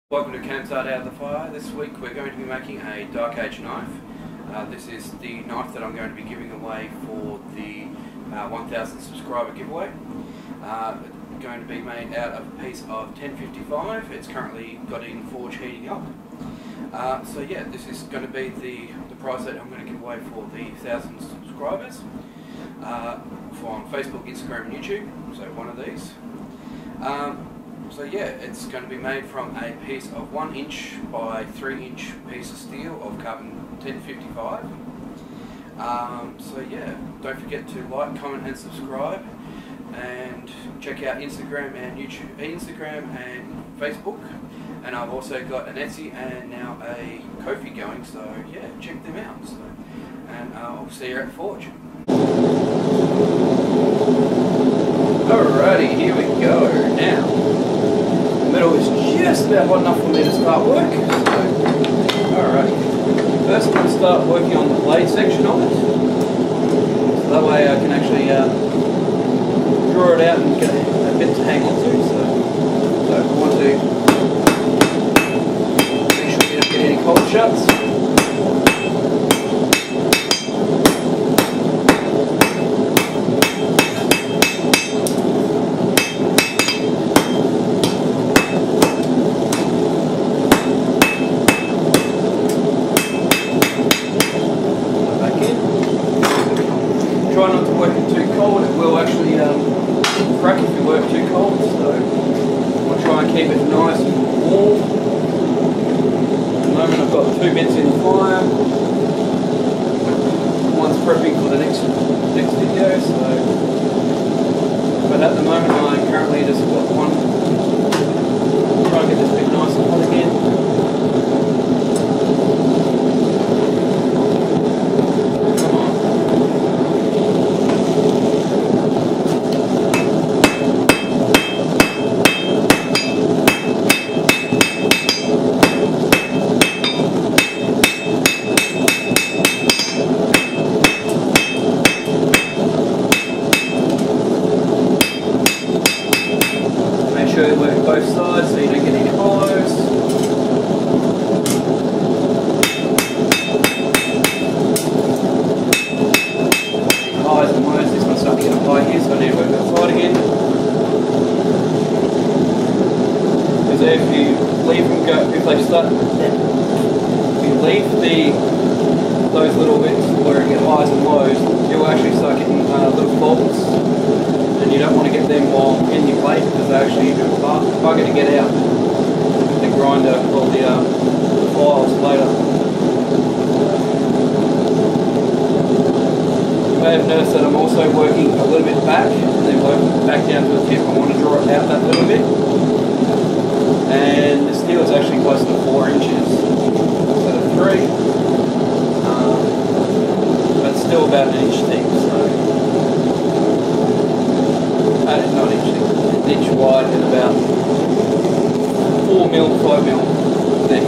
Welcome to Campsite Out of the Fire. This week we're going to be making a Dark Age knife. This is the knife that I'm going to be giving away for the 1000 subscriber giveaway. Going to be made out of a piece of 1055. It's currently got in forge heating up. So yeah, this is going to be the prize that I'm going to give away for the 1000 subscribers on Facebook, Instagram and YouTube, so one of these. So yeah, it's going to be made from a piece of 1 inch by 3 inch piece of steel of carbon 1055. So yeah, don't forget to like, comment and subscribe, and check out Instagram and YouTube, Instagram and Facebook. And I've also got an Esty and now a Kofi going, so yeah, check them out. So, and I'll see you at the forge. Alrighty, here we go. Now, the metal is just about hot enough for me to start work. So, alrighty. First I'm going to start working on the blade section of it. So that way I can actually draw it out and get a bit to hang on to. So I want to make sure we don't get any cold shuts. Try not to work it too cold, it will actually crack if you work too cold, so I'll try and keep it nice and warm. At the moment I've got 2 bits in the fire, one's prepping for the next video, so, but at the moment I currently just got one. Try and get this bit nice and hot again. Work both sides so you don't get any hollows. Highs and lows, this one's stuck in a high here, so I need to work that side again. Because if you leave them go, if you leave those little bits where you get highs and lows, you'll actually start getting little faults. And you don't want to get them while in your plate because they actually bugger to get out the grinder or the files later. You may have noticed that I'm also working a little bit back and then working back down to the tip. I want to draw it out that little bit. And the steel is actually close to 4 inches instead of 3. But it's still about 1 inch thick. So. Not an inch wide and about 4 mil, 5 mil thick.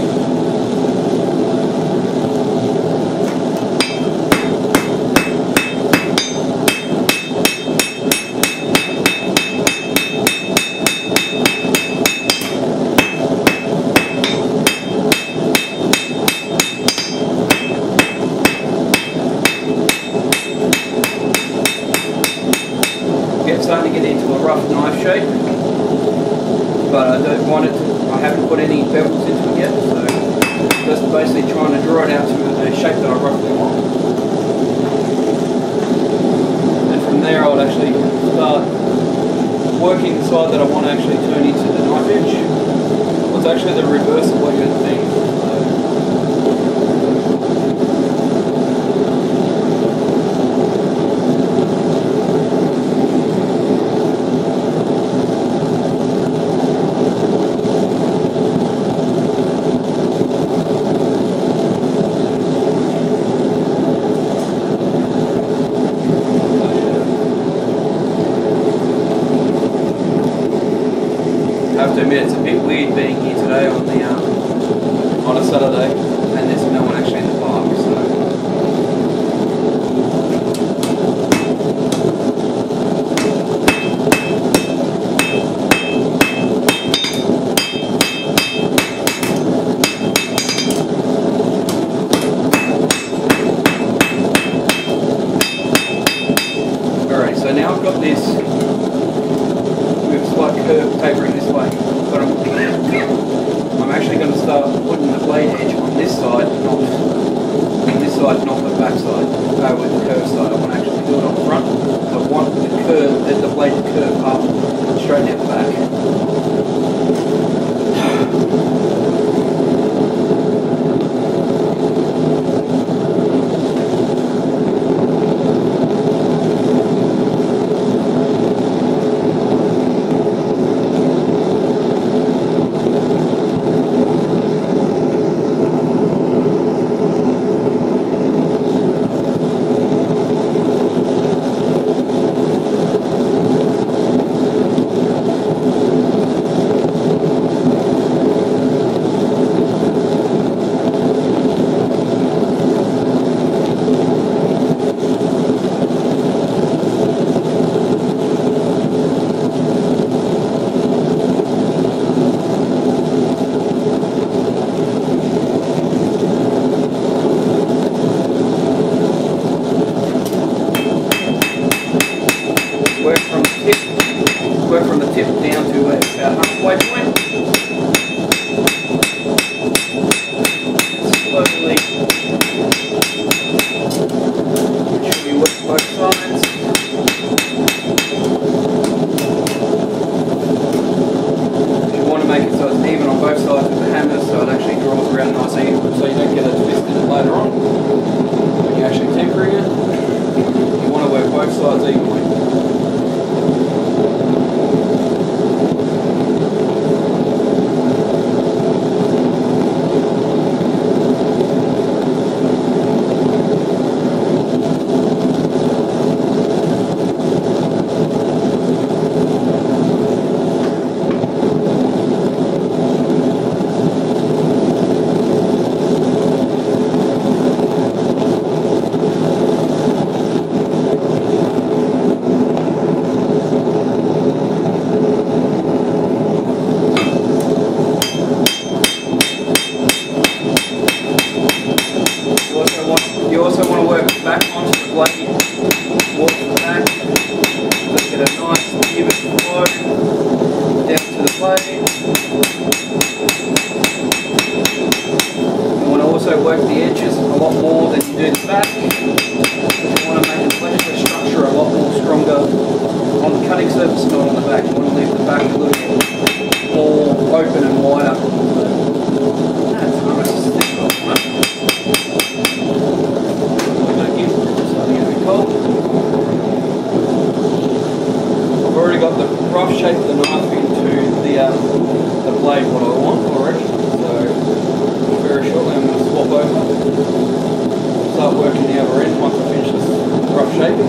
Starting to get into a rough knife shape, but I don't want it to, I haven't put any bevels into it yet, so just basically trying to draw it out to a shape that I roughly want. And from there I would actually start working the side that I want to actually turn into the knife edge. Well, it's actually the reverse of what you're thinking. I have to admit it's a bit weird being here today on a Saturday and there's no one actually in the park, so Now I've got this with a slight curve tapering this way, but I'm actually going to start putting the blade edge on this side, not the back side, with the curve side. I want to actually do it on the front. I want the blade to curve up, straighten out the back. Work from the tip down to about halfway point. Slowly. Make sure you work both sides. You want to make it so it's even on both sides with the hammer, so it actually draws around nice and even, so you don't get a twist in it later on. When you're actually tempering it, you want to work both sides evenly. You also want to work back onto the blade, walk to the back, let's get a nice even flow down to the blade. You want to also work the edges a lot more than you do the back. You want to make the fleshless structure a lot more stronger on the cutting surface, not on the back. You want to leave the back a little bit more open and wider. That's nice. I've already got the rough shape of the knife into the blade what I want already, so very shortly I'm going to swap over, start working the other end once I finish this rough shaping.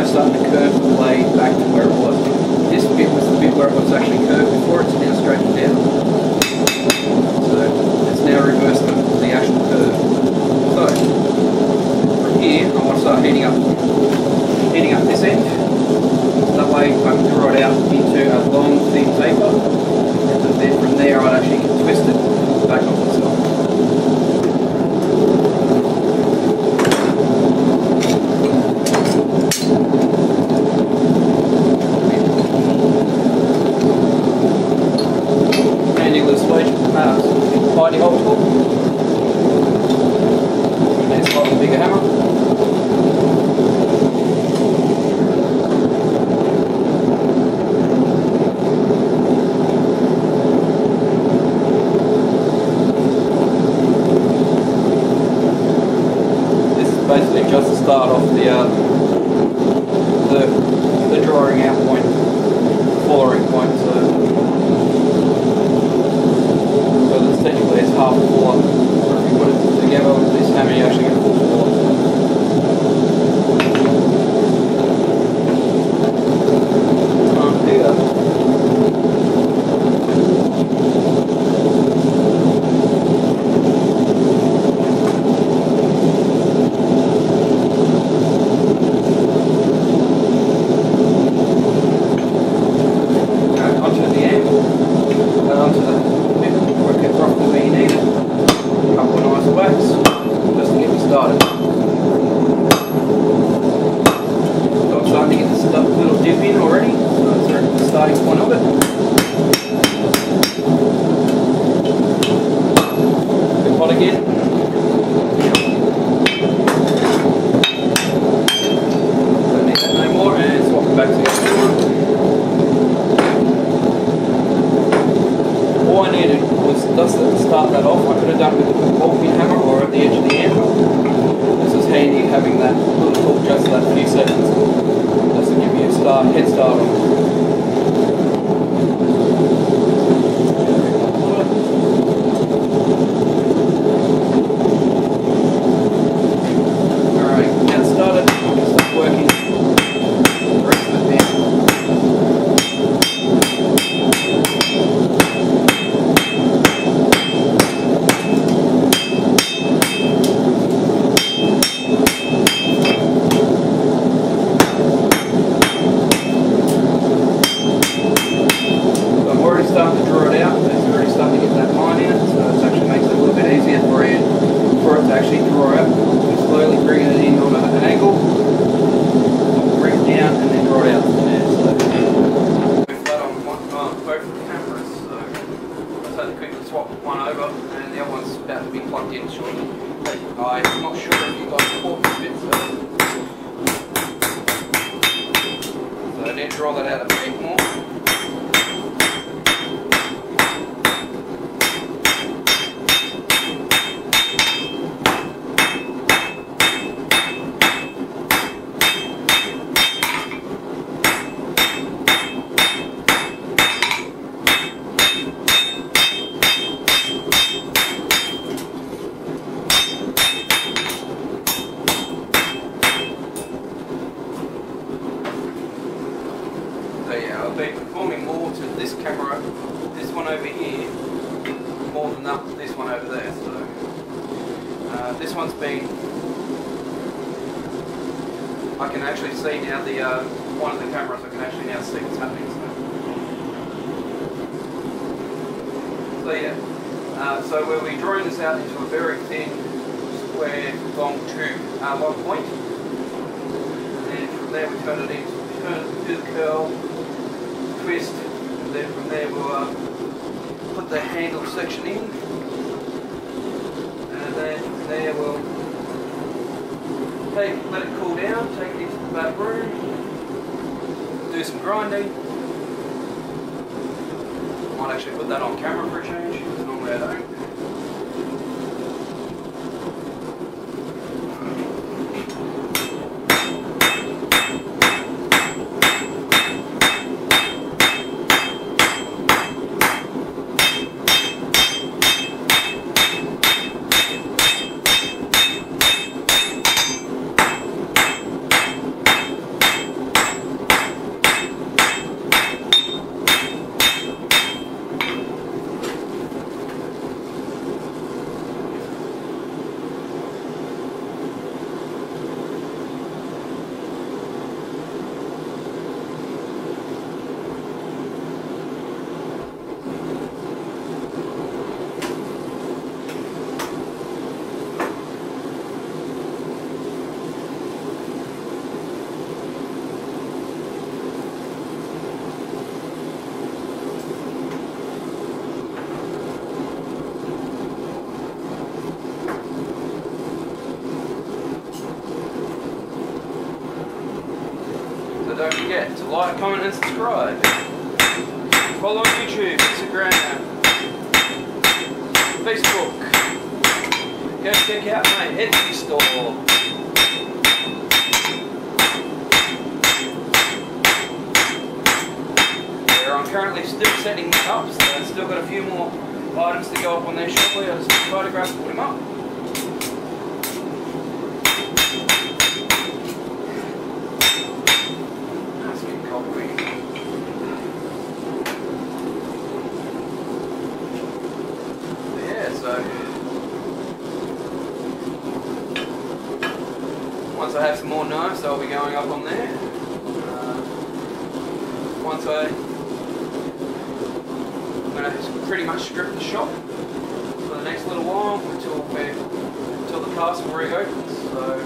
Starting to curve the blade back to where it was. This bit was the bit where it was actually curved before, it's now straightened down. So it's now reversed the actual curve. So from here I want to start heating up this end. That way I can draw it out into a long thin taper, and then from there I'd actually twist it back off itself. Mighty hole tool, and a slightly bigger hammer. basically just to start off the drawing out point, fullering point. So this technically is half fuller. But if you put it together with this hammer, you actually get a full fuller. Start that off. I could have done it with a kofi hammer or at the edge of the anvil. This is handy having that little tool just for that few seconds, just to give you a head start on it. I'm not sure if you guys caught the bit, so I need to draw that out a bit more. I've been performing more to this camera, this one over here, more than this one over there. So this one's been, I can actually see now one of the cameras. I can actually now see what's happening. So yeah, so we'll be drawing this out into a very thin, square, long tube, long point, and from there we turn it to the curl. Twist, and then from there we'll put the handle section in, and then from there we'll let it cool down, take it into the back room, do some grinding. Might actually put that on camera for a change, because normally I don't. Don't forget to like, comment and subscribe. Follow on YouTube, Instagram, Facebook. Go check out my Esty store. currently still setting that up, so I've still got a few more items to go up on there shortly. I'll just photograph and put them up. That's getting cold quick. Yeah, so once I have some more knives, I'll be going up on there. Once I'm going to pretty much strip the shop for the next little while until the castle reopens. So,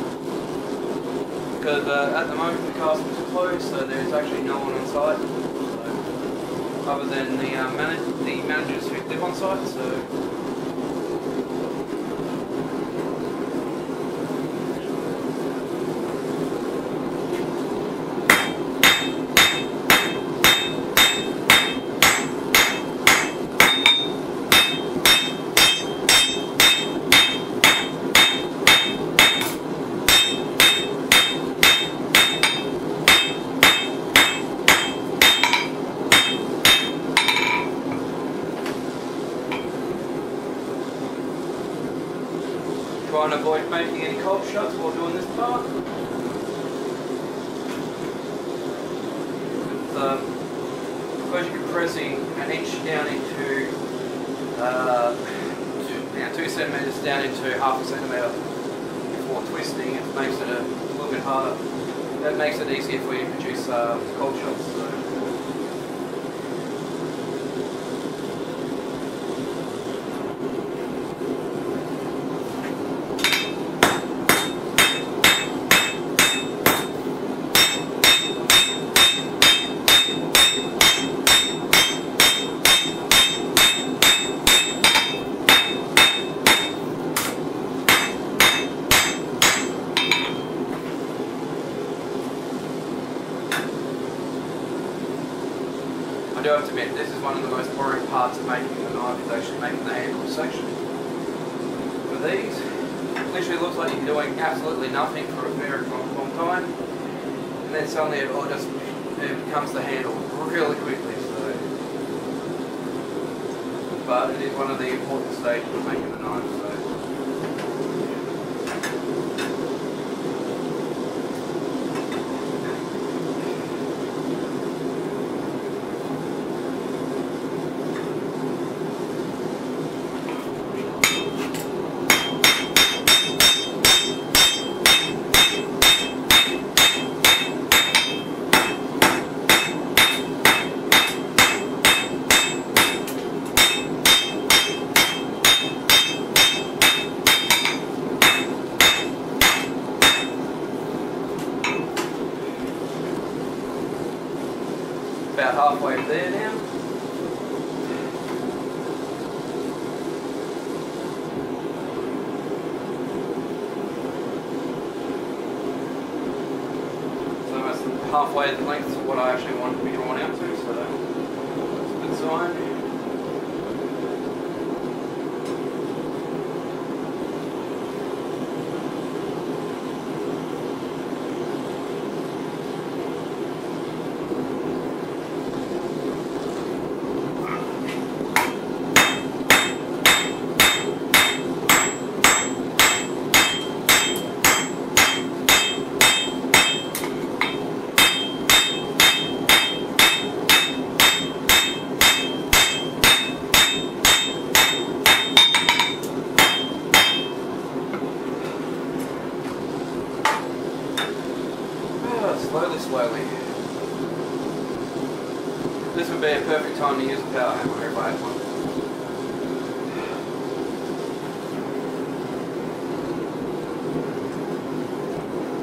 because at the moment the castle is closed, so there's actually no one on site, so, other than the managers who live on site. So. Try and avoid making any cold shots while doing this part. Suppose you're compressing an inch down into 2 centimetres down into half a centimetre before twisting. It makes it a little bit harder. That makes it easier for you to produce cold shots. So. I do have to admit, this is one of the most boring parts of making the knife, is actually making the handle section. For these, it literally looks like you're doing absolutely nothing for a very long time, and then suddenly it becomes the handle really quickly. So, but it is one of the important stages of making the knife. So. About halfway there now. So that's halfway the length of what I actually want to be drawn out to, so that's a good sign. Slowly. This would be a perfect time to use a power hammer if I had one.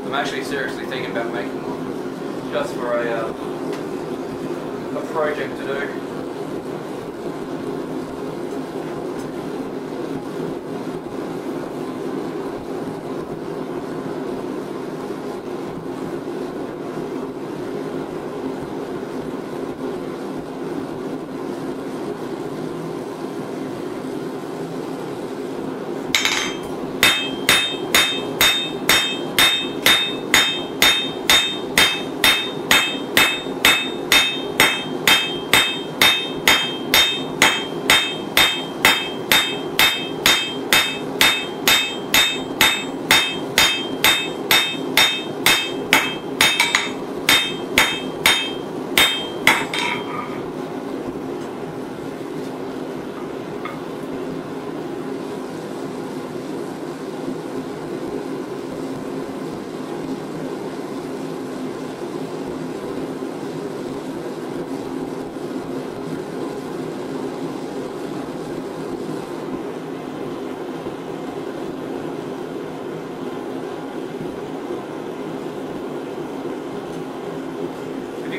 I'm actually seriously thinking about making one, just for a project to do.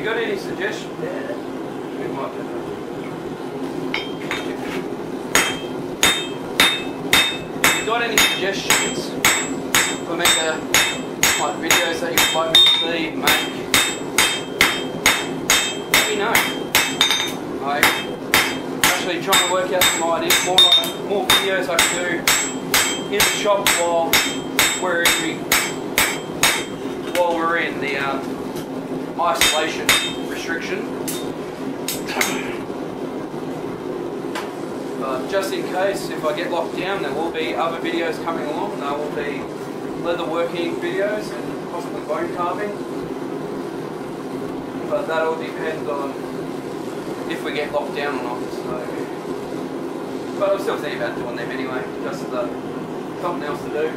got any suggestions? Yeah. We might do that. If you got any suggestions for me to, like videos that you'd like me to see, make, let me know. I'm actually trying to work out some ideas, more videos I can do in the shop while we're in the isolation restriction. But just in case, if I get locked down, there will be other videos coming along. There will be leather working videos and possibly bone carving. But that all depends on if we get locked down or not. So, but I'm still thinking about doing them anyway, just as something else to do.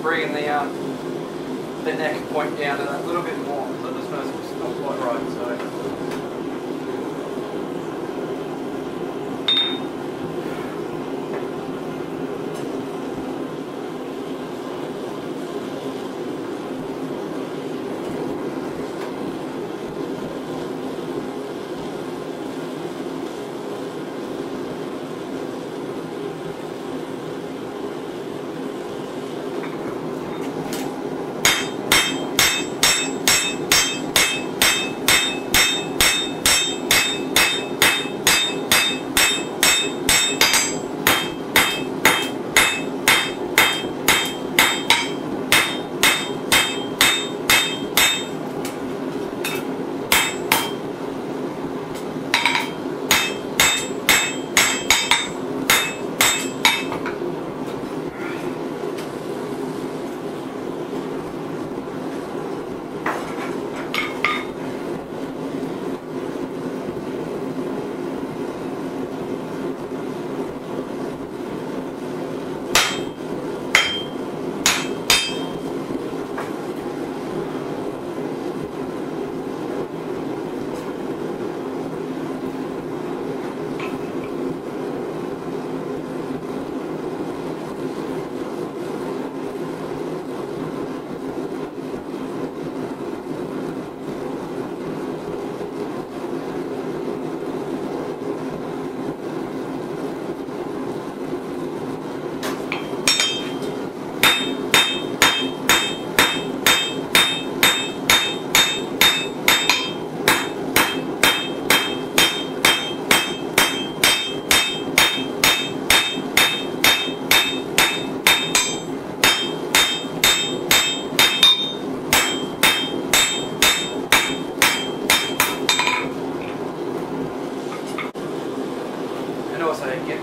Bringing the neck point down to that a little bit more, so this nose is not quite right. So.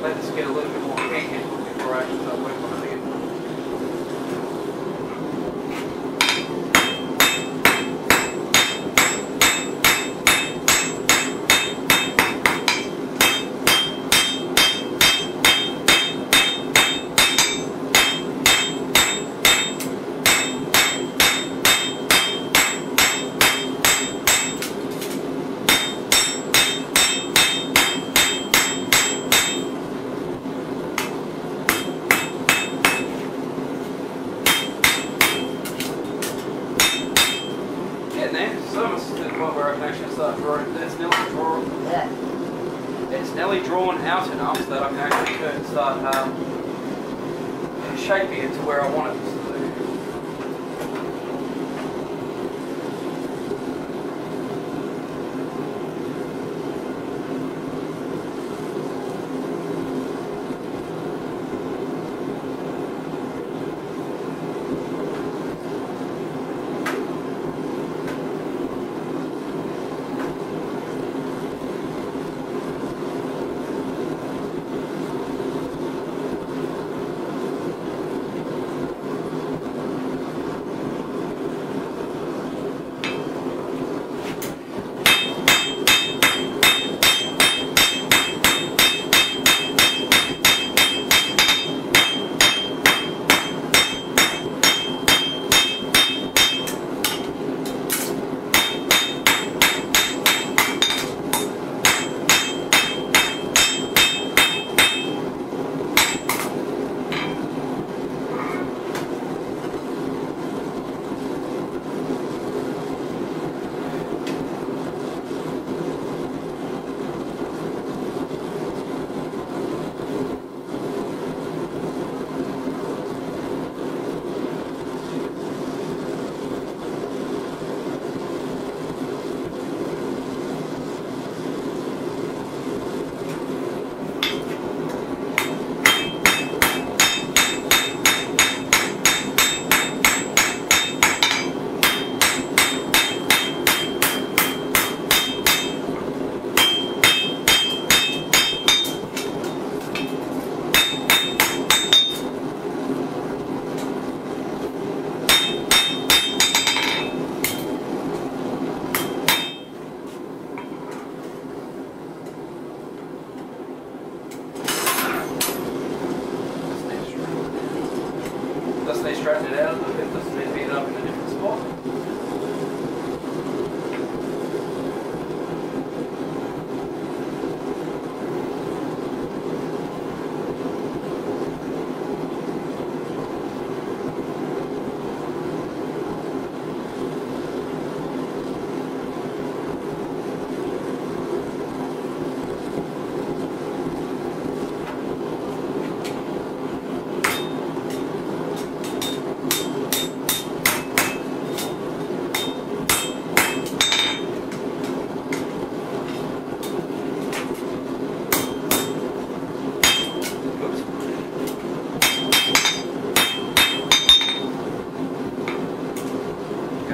Let this get a little bit more heat in before I start working on it again. Where I can actually start drawing. It's nearly drawn out enough that I can actually start shaping it to where I want it to.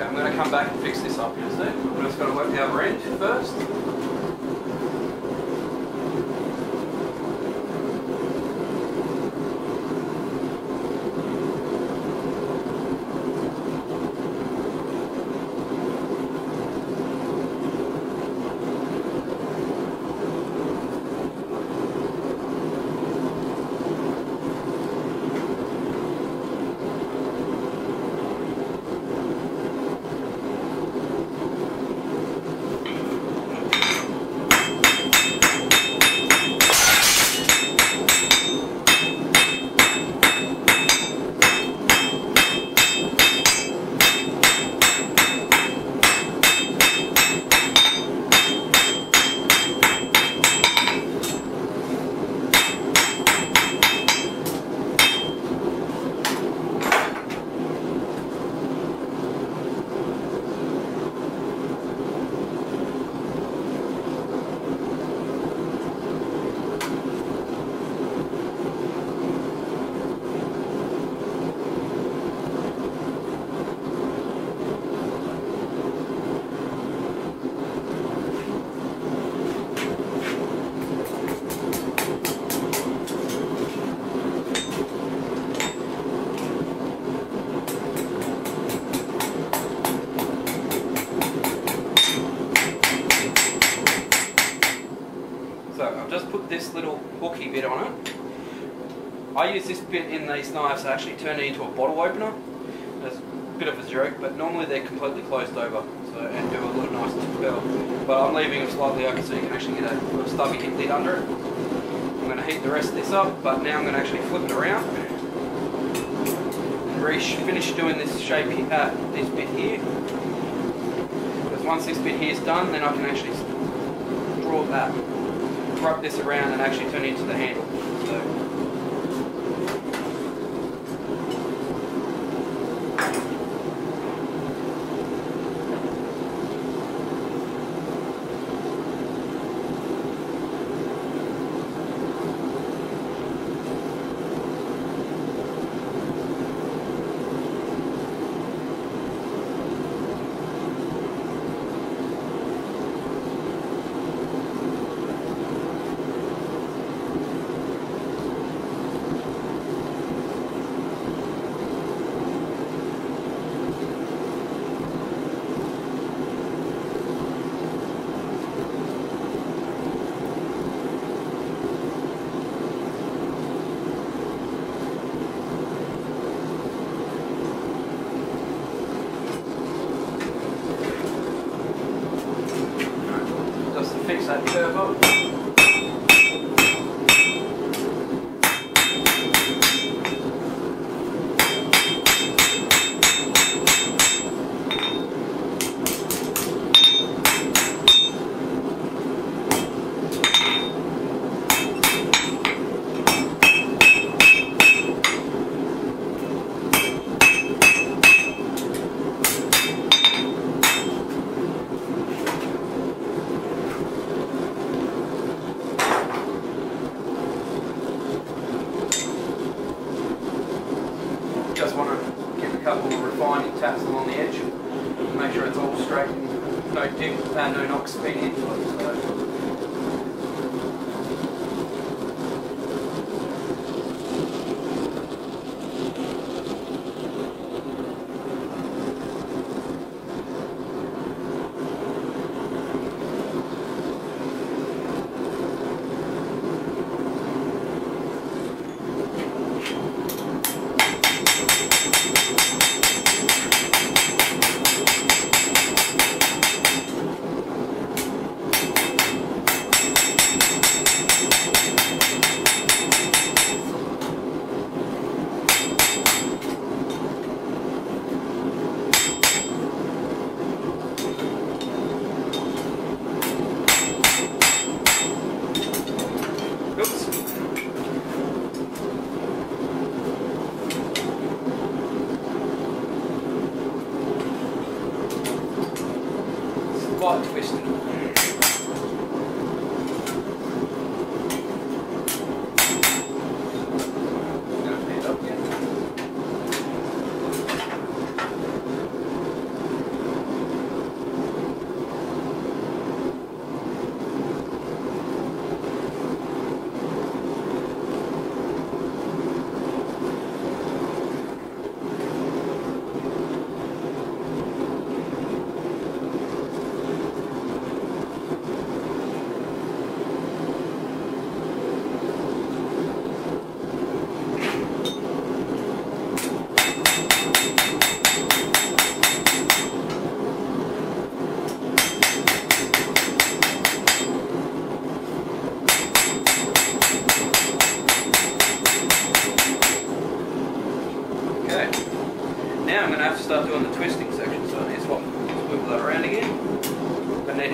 Okay, I'm going to come back and fix this up in a sec. I'm just going to work the other end first. Just put this little hooky bit on it. I use this bit in these knives to actually turn it into a bottle opener. It's a bit of a joke, but normally they're completely closed over, so and do a little nice curl. But I'm leaving them slightly open so you can actually get a little stubby lid under it. I'm going to heat the rest of this up, but now I'm going to actually flip it around and finish doing this shape, this bit here. Because once this bit here is done, then I can actually draw that. Wrap this around and actually turn it into the handle. So, fix that curve up. Just want to give a couple of refining taps along the edge, make sure it's all straight and no dip, no knocks feeding into it. So. Slight twisting.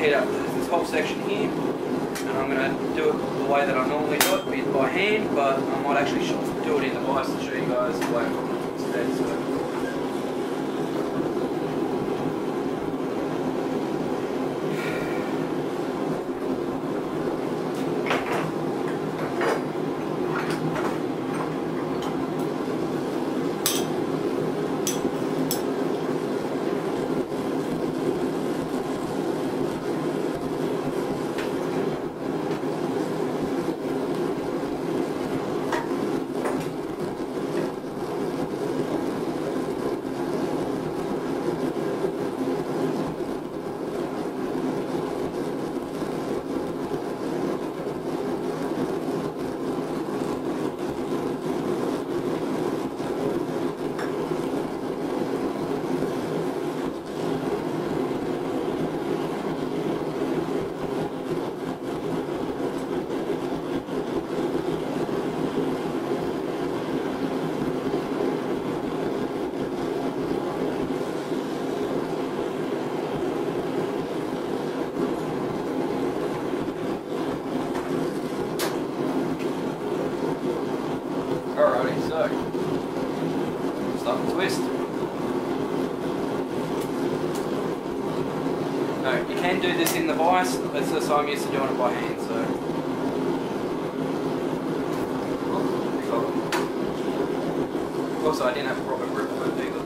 heat up this whole section here, and I'm going to do it the way that I normally do it, be it by hand, but I might actually do it in the vise to show you guys the way I'm doing it instead. So. Alrighty, so start the twist. No, you can do this in the vise, it's just I'm used to doing it by hand, so. Also, I didn't have a proper grip on it either.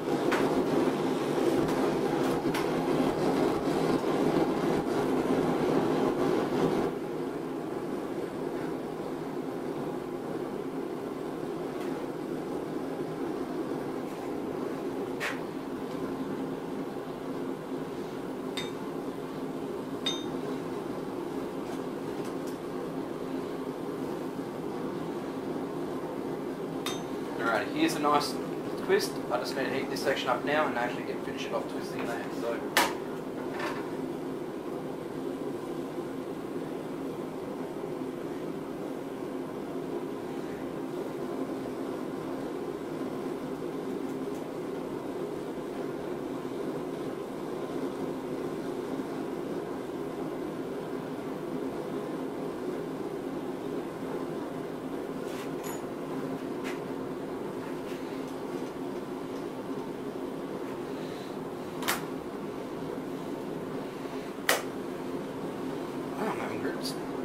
Alright, here's a nice twist. I just need to heat this section up now and actually finish it off twisting there. So.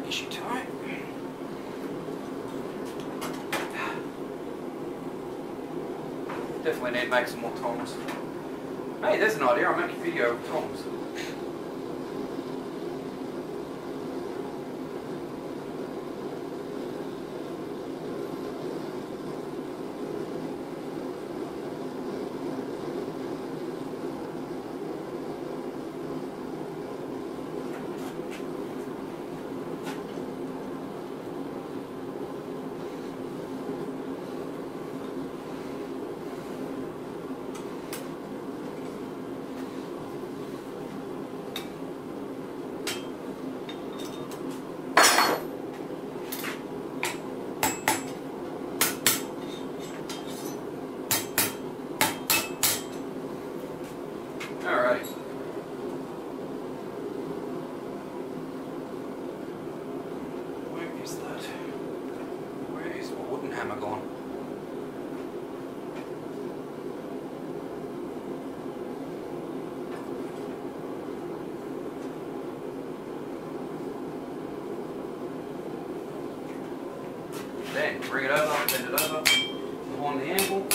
Issue tight. Definitely need to make some more tongs. Hey, there's an idea. I'll make a video of tongs. Alright. Where is that? Where is my wooden hammer gone? Then bring it over, bend it over, behind the angle.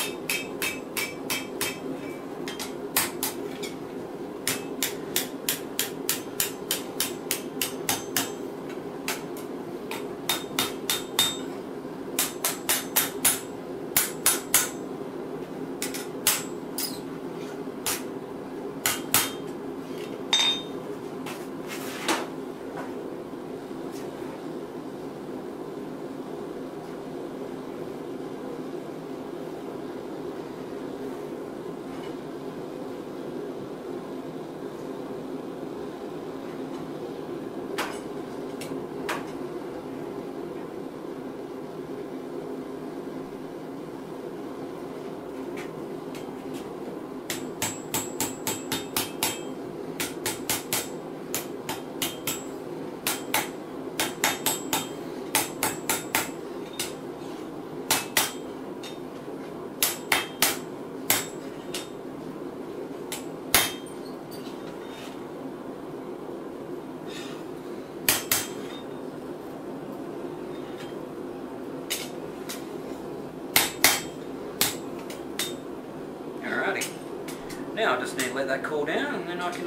Now I just need to let that cool down, and then I can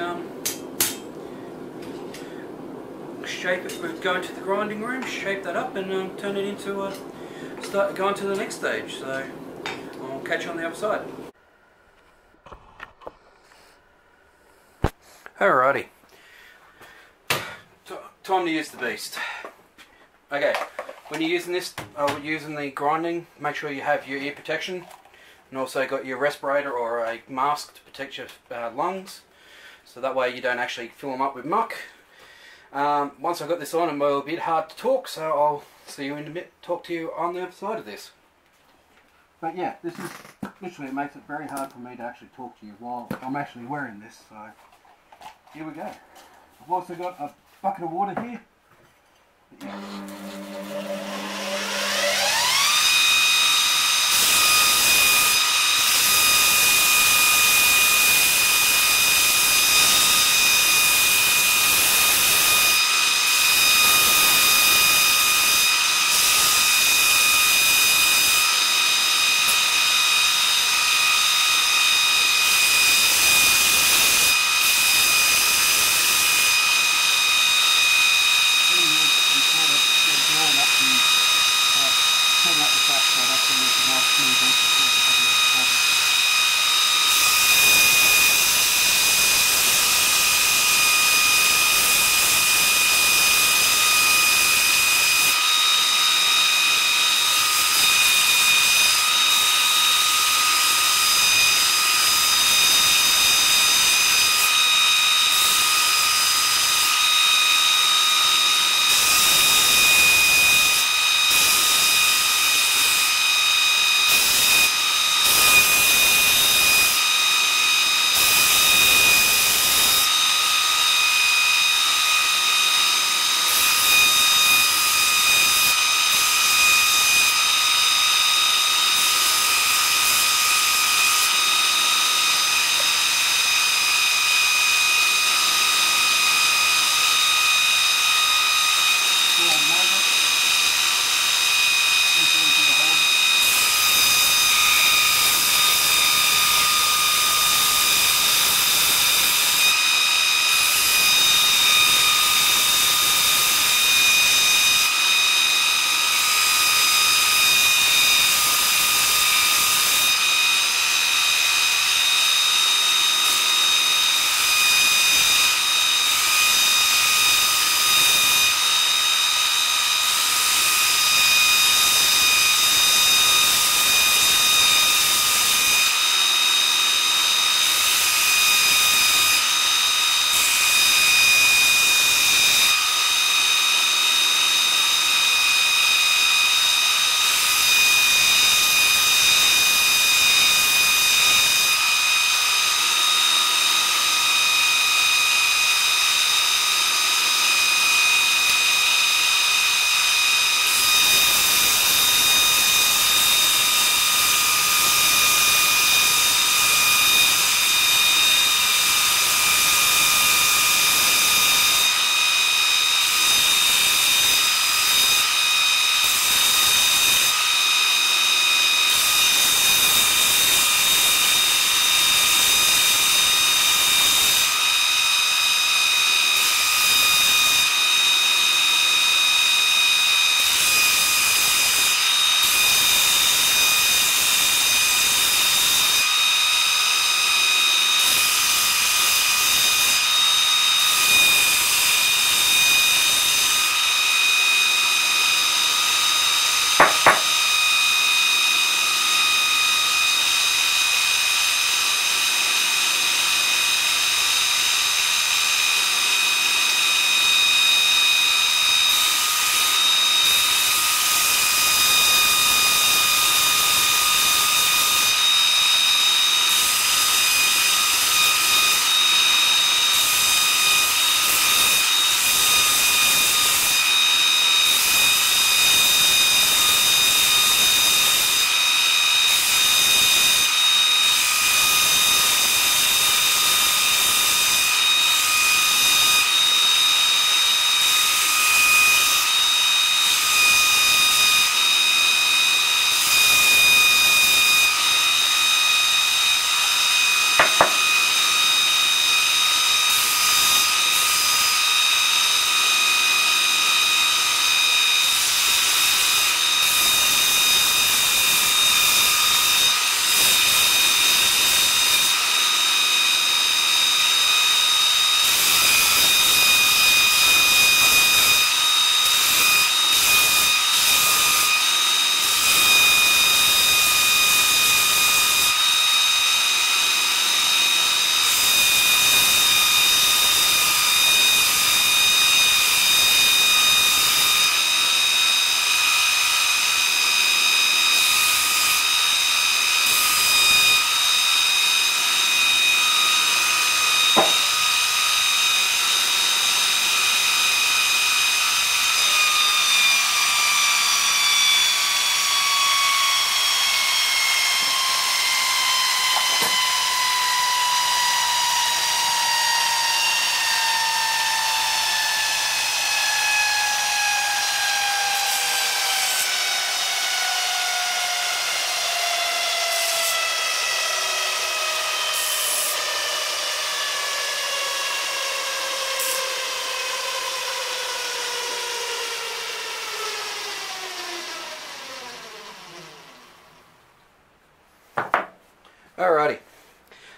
shape it, go into the grinding room, shape that up, and turn it into start going to the next stage. So I'll catch you on the other side. Alrighty, time to use the beast. Okay, when you're using this, using the grinding, make sure you have your ear protection, and also got your respirator or a mask to protect your lungs, so that way you don't actually fill them up with muck. Once I've got this on, I'm a bit hard to talk, so I'll see you in a bit, talk to you on the other side of this. But yeah, this is literally, it makes it very hard for me to actually talk to you while I'm actually wearing this, so here we go. I've also got a bucket of water here.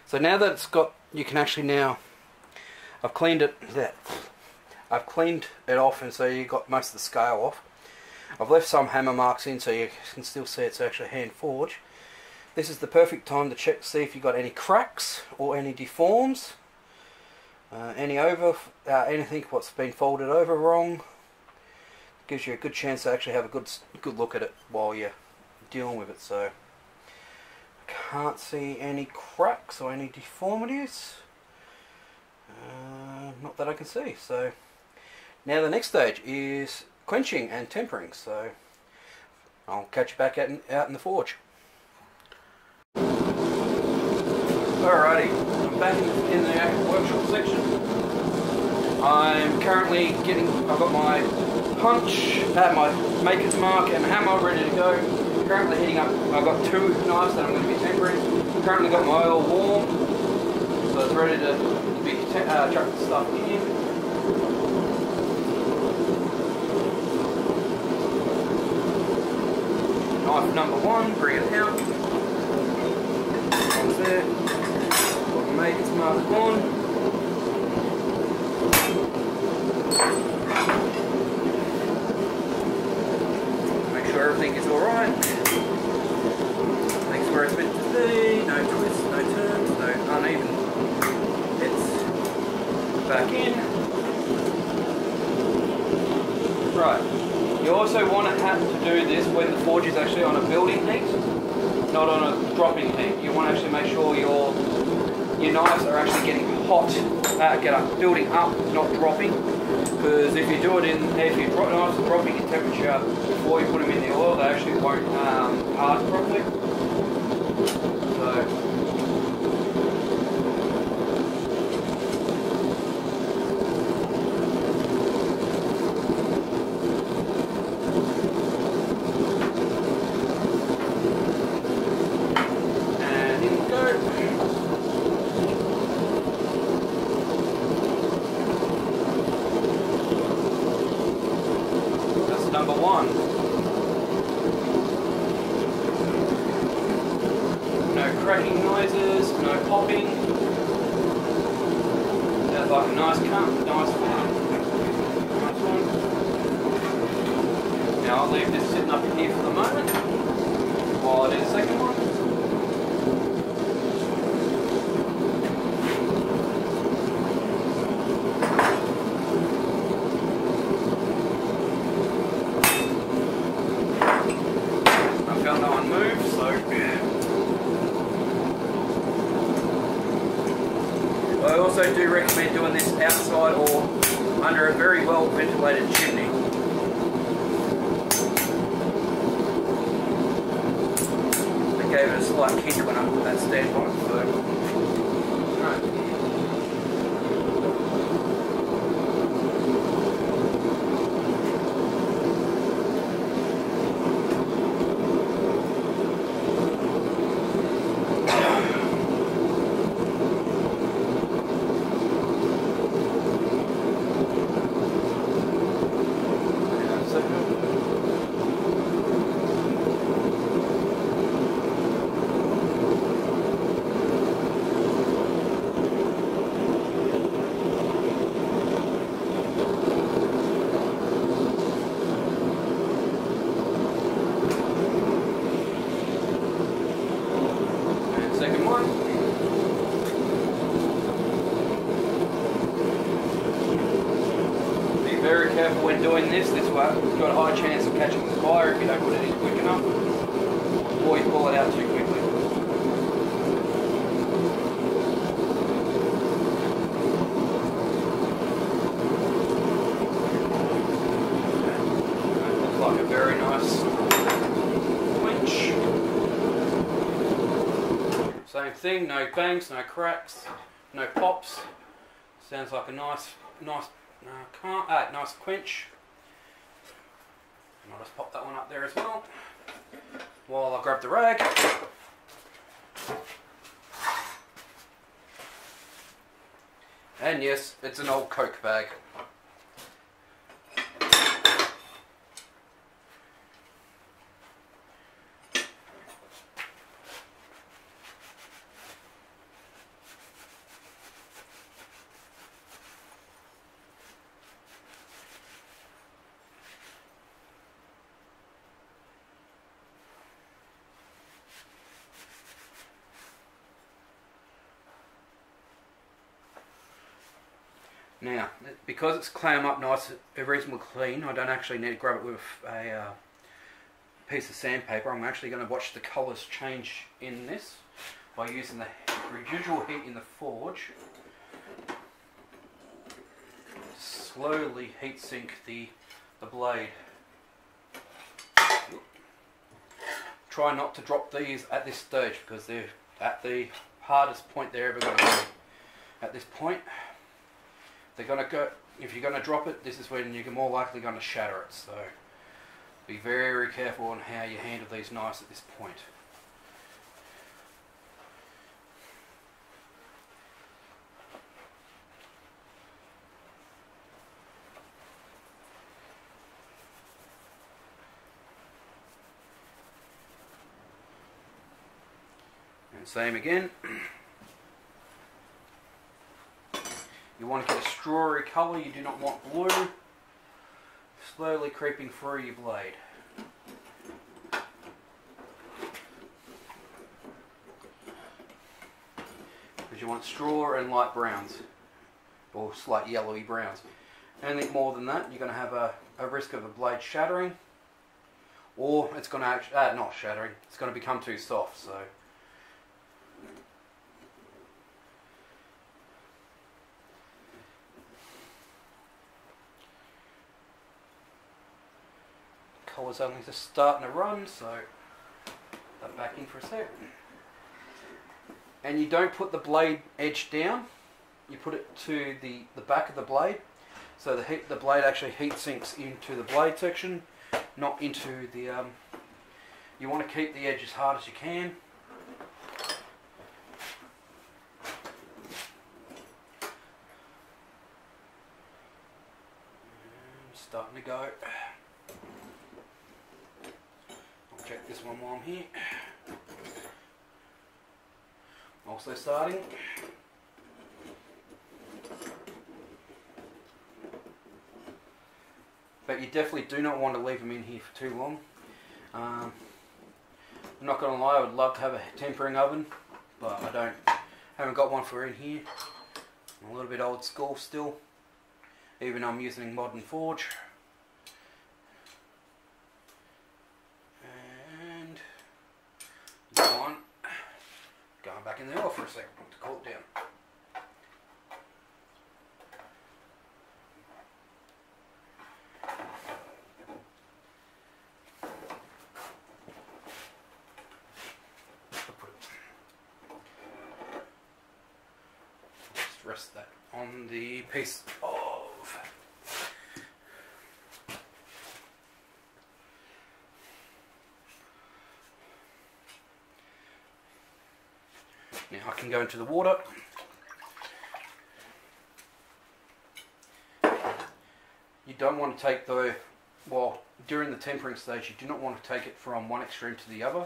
So now that it's got, you can actually now, I've cleaned it off, and so you got most of the scale off. I've left some hammer marks in so you can still see it's actually hand forged. This is the perfect time to check, see if you've got any cracks or any deforms, anything what's been folded over wrong. Gives you a good chance to actually have a good look at it while you're dealing with it. So I can't see any cracks or any deformities, not that I can see. So now the next stage is quenching and tempering, so I'll catch you back out in the forge. Alrighty, I'm back in the workshop section. I'm currently I've got my punch, my maker's mark and hammer ready to go. Currently heating up, I've got 2 knives that I'm going to be tempering. Currently got my oil warm, so it's ready to be chuck the stuff in. Knife number 1, bring it out. One's there. Got my maker's mark on. Everything is alright. Everything's where it's meant to be. No twists, no turns, no uneven. It's back in. Right. You also want to have to do this when the forge is actually on a building heat, not on a dropping heat. You want to actually make sure your knives are actually getting hot, building up, not dropping. Because if you do it if your knives are dropping in temperature before you put them in the oil, they actually won't harden properly. So and in we go. Number 1. No cracking noises, no popping. Sounds like a nice cut, nice one. Now I'll leave this sitting up here for the moment while I do the second one. No one moves, so yeah. I also do recommend doing this outside or under a very well ventilated chimney. They gave it a slight kick when I put that standpipe, so right. Very careful when doing this way. You've got a high chance of catching the fire if you don't put it in quick enough, or you pull it out too quickly. That looks like a very nice quench. Same thing, no bangs, no cracks, no pops. Sounds like a nice quench. And I'll just pop that one up there as well while I grab the rag. And yes, it's an old Coke bag. Now, because it's clam up nice, reasonably clean, I don't actually need to grab it with a piece of sandpaper. I'm actually going to watch the colours change in this by using the residual heat in the forge to slowly heat sink the blade. Try not to drop these at this stage because they're at the hardest point they're ever going to be. At this point, they're going to go. If you're going to drop it, this is when you're more likely going to shatter it. So be very careful on how you handle these knives at this point. And same again. You want to get a strawy colour, you do not want blue. Slowly creeping through your blade. Because you want straw and light browns, or slight yellowy browns. Anything more than that, you're going to have a risk of a blade shattering, or it's going to actually, not shattering, it's going to become too soft. So colour's only just starting to run, so that back in for a sec. And you don't put the blade edge down, you put it to the back of the blade, so the blade actually heat sinks into the blade section, not into the, you want to keep the edge as hard as you can. And starting to go. Check this one while I'm here. Also starting. But you definitely do not want to leave them in here for too long. I'm not going to lie, I would love to have a tempering oven, but I haven't got one for in here. I'm a little bit old school still, even though I'm using modern forge. Going back in the oil for a second to cool it down. Just rest that on the piece of now I can go into the water. You don't want to take during the tempering stage, you do not want to take it from one extreme to the other.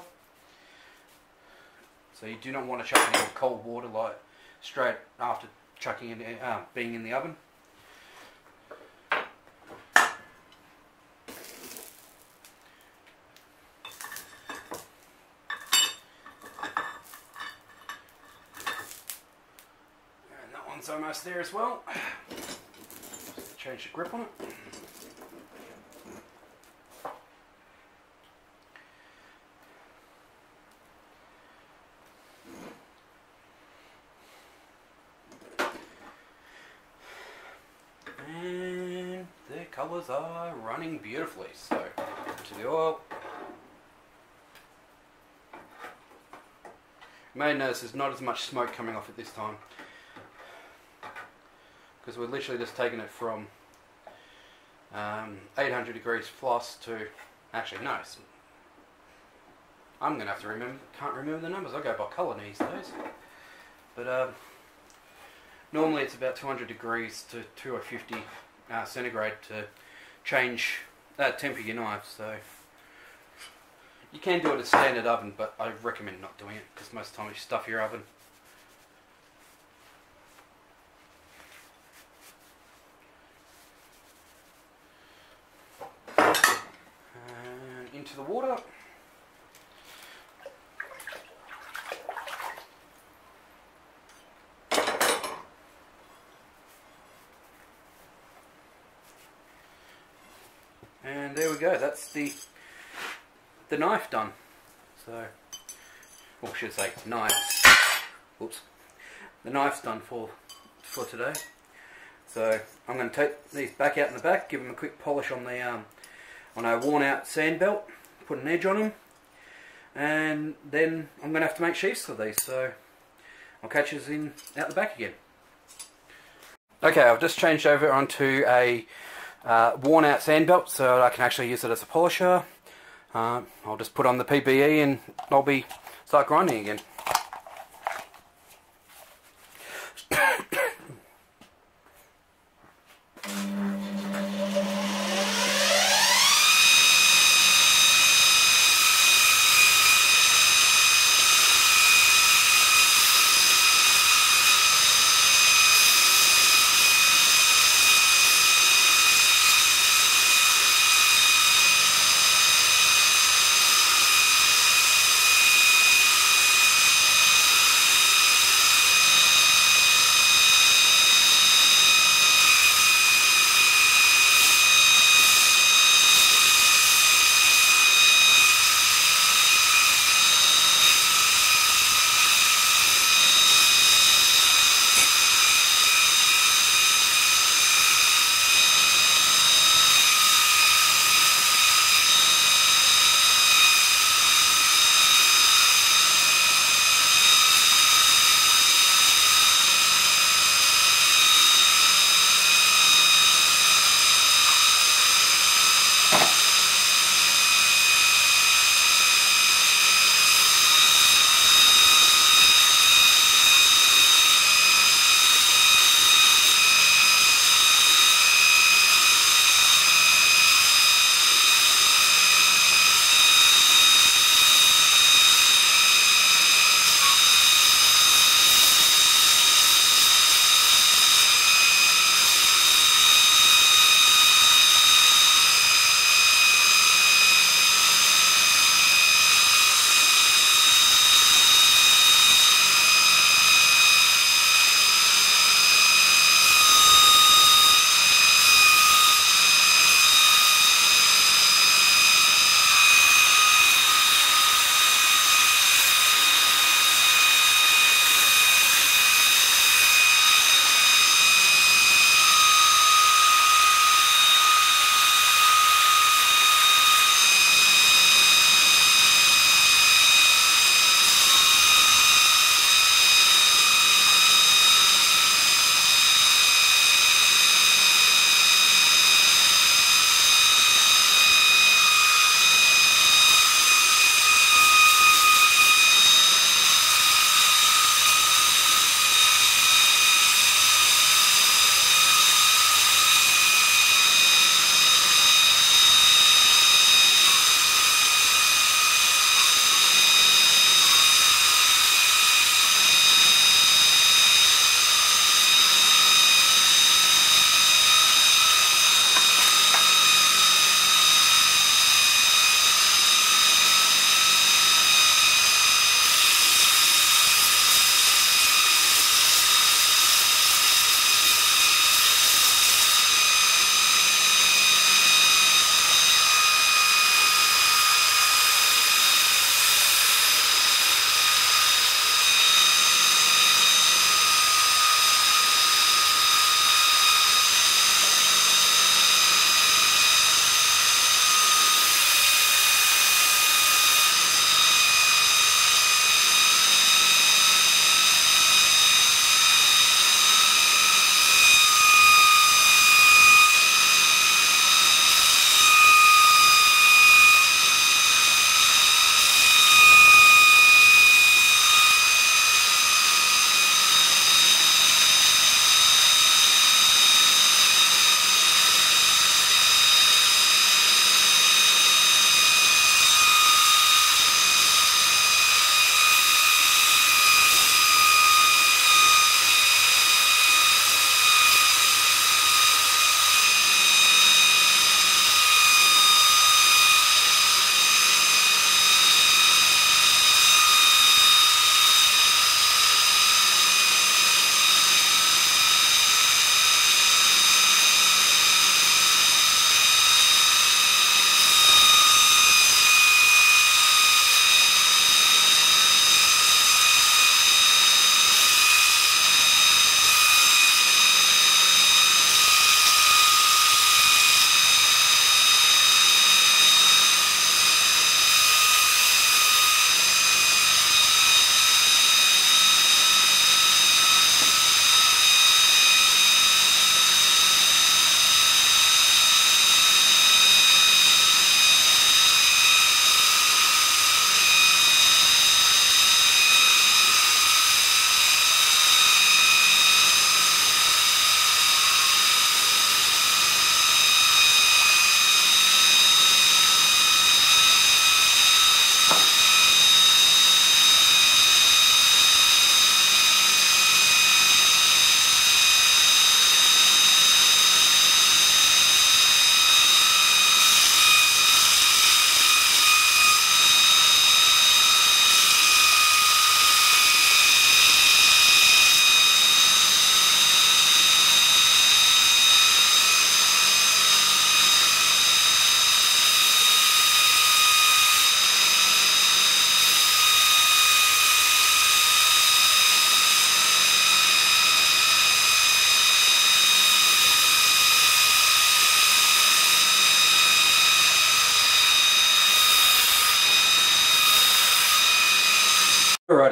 So you do not want to chuck it in cold water like straight after chucking it being in the oven. It's almost there as well. Just change the grip on it. And the colours are running beautifully. So, to the oil. You may notice there's not as much smoke coming off at this time, because we're literally just taking it from 800 degrees plus to, actually no, I'm going to have to can't remember the numbers, I go by colour these days, but normally it's about 200 degrees to 250 centigrade to change, temper your knife, so you can do it at a standard oven, but I recommend not doing it, because most of the time you stuff your oven. Into the water. And there we go, that's the knife done. So, or I should say knife. Oops. The knife's done for today. So I'm going to take these back out in the back, give them a quick polish on the on a worn out sand belt, put an edge on them, and then I'm going to have to make sheaths for these. So I'll catch us in out the back again. Okay, I've just changed over onto a worn out sand belt so I can actually use it as a polisher. I'll just put on the PPE and I'll start grinding again.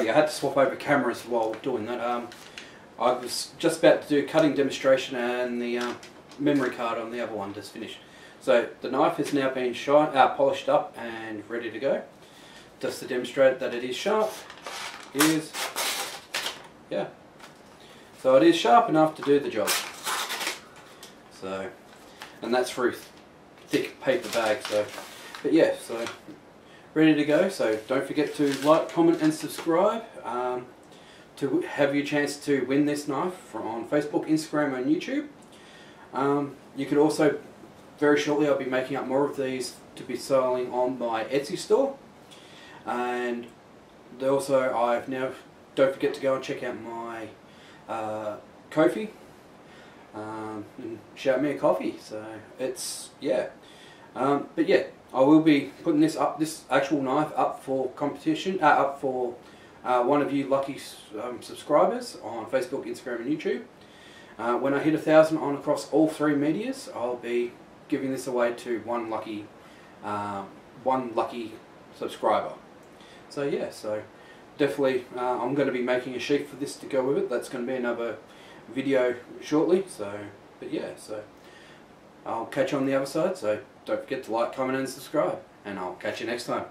quickly, I had to swap over cameras while doing that. I was just about to do a cutting demonstration, and the memory card on the other one just finished. So the knife is now being polished up and ready to go. Just to demonstrate that it is sharp, so it is sharp enough to do the job. So, and that's through thick paper bag. So, but yeah, so ready to go. So don't forget to like, comment and subscribe to have your chance to win this knife on Facebook, Instagram and YouTube. You could also, very shortly I'll be making up more of these to be selling on my Etsy store. And also don't forget to go and check out my kofi and shout me a coffee. So it's, but yeah, I will be putting this actual knife up for competition, up for one of you lucky subscribers on Facebook, Instagram and YouTube. When I hit 1,000 on across all 3 medias, I'll be giving this away to one lucky subscriber. So yeah, so definitely I'm going to be making a sheath for this to go with it. That's going to be another video shortly. So, but yeah, so I'll catch you on the other side. So don't forget to like, comment and subscribe, and I'll catch you next time.